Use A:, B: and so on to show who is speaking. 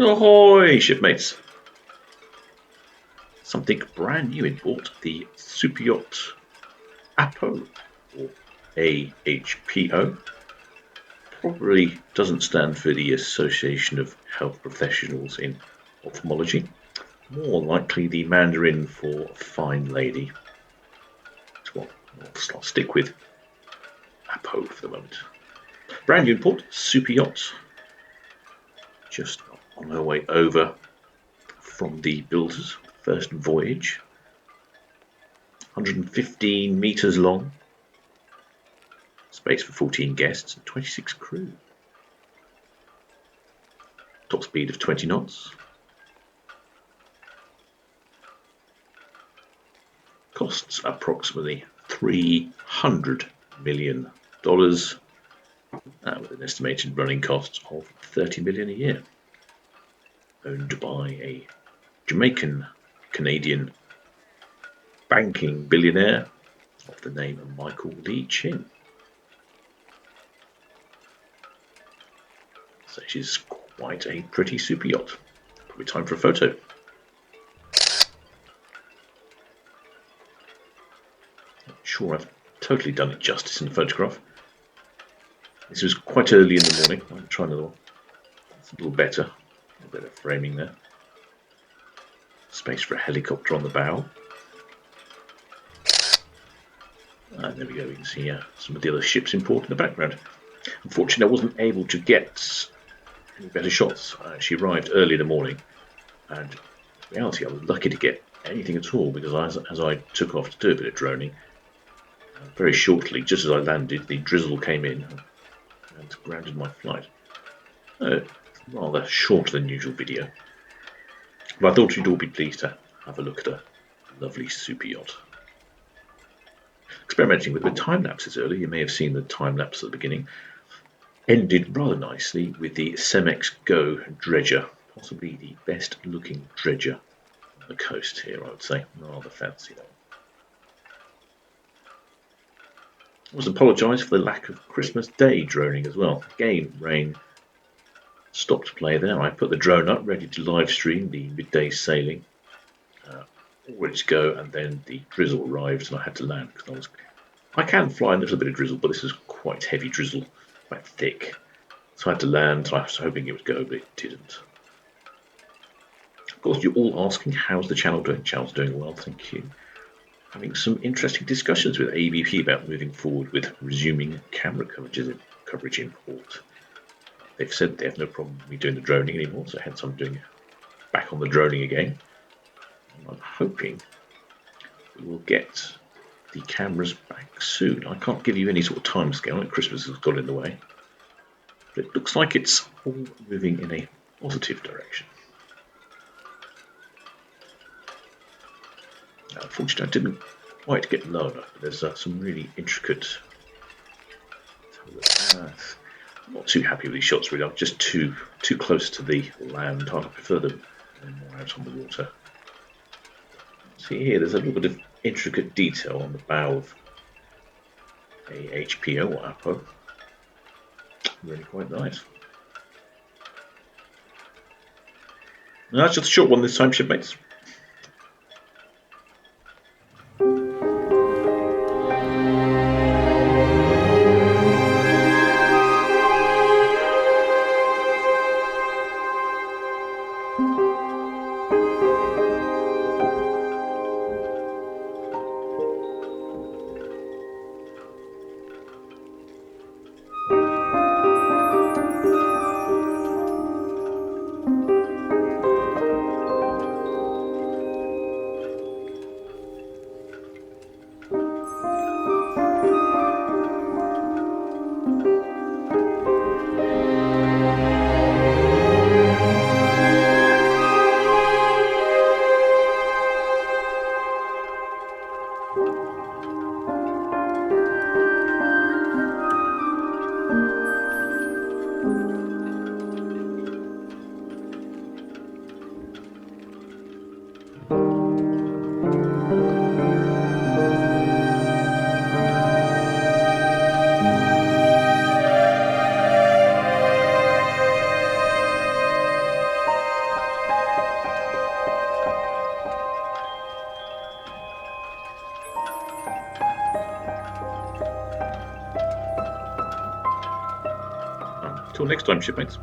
A: Ahoy, shipmates! Something brand new in port, the Superyacht AHPO, or AHPO. Probably doesn't stand for the Association of Health Professionals in Ophthalmology. More likely the Mandarin for fine lady. That's what I'll stick with AHPO for the moment. Brand new in port, Superyacht. Just on her way over from the builders. First voyage. 115 metres long. Space for 14 guests and 26 crew. Top speed of 20 knots. Costs approximately $300 million, with an estimated running cost of $30 million a year. Owned by a Jamaican Canadian banking billionaire of the name of Michael Lee Chin. So she's quite a pretty super yacht. Probably time for a photo. Not sure I've totally done it justice in the photograph. This was quite early in the morning. I'll try another one. It's a little better framing there. Space for a helicopter on the bow. And there we go, we can see some of the other ships in port in the background. Unfortunately, I wasn't able to get any better shots. She arrived early in the morning, and in reality, I was lucky to get anything at all because as I took off to do a bit of droning, very shortly, just as I landed, the drizzle came in and grounded my flight. Rather shorter than usual video. But I thought you'd all be pleased to have a look at a lovely super yacht. Experimenting with the time lapses earlier, you may have seen the time lapse at the beginning. Ended rather nicely with the Cemex Go dredger, possibly the best looking dredger on the coast here, I would say. Rather fancy that. I must apologise for the lack of Christmas Day droning as well. Again, rain stopped play there. I put the drone up, ready to live stream the midday sailing, all ready to go, and then the drizzle arrived and I had to land because I can fly a little bit of drizzle, but this is quite heavy drizzle, quite thick. So I had to land. I was hoping it would go, but it didn't. Of course, you're all asking, how's the channel doing? Channel's doing well, thank you. Having some interesting discussions with ABP about moving forward with resuming camera coverage in port. They've said they have no problem with me doing the droning anymore, so hence I'm doing back on the droning again. And I'm hoping we will get the cameras back soon. I can't give you any sort of time scale, like Christmas has got in the way. But it looks like it's all moving in a positive direction. Now, unfortunately, I didn't quite get low enough, but there's some really intricate. I'm not too happy with these shots really. I'm just too close to the land. I prefer them more out on the water. See here, there's a little bit of intricate detail on the bow of AHPO or AHPO. Really quite nice. Now, that's just a short one this time, shipmates. Till next time, shipmates.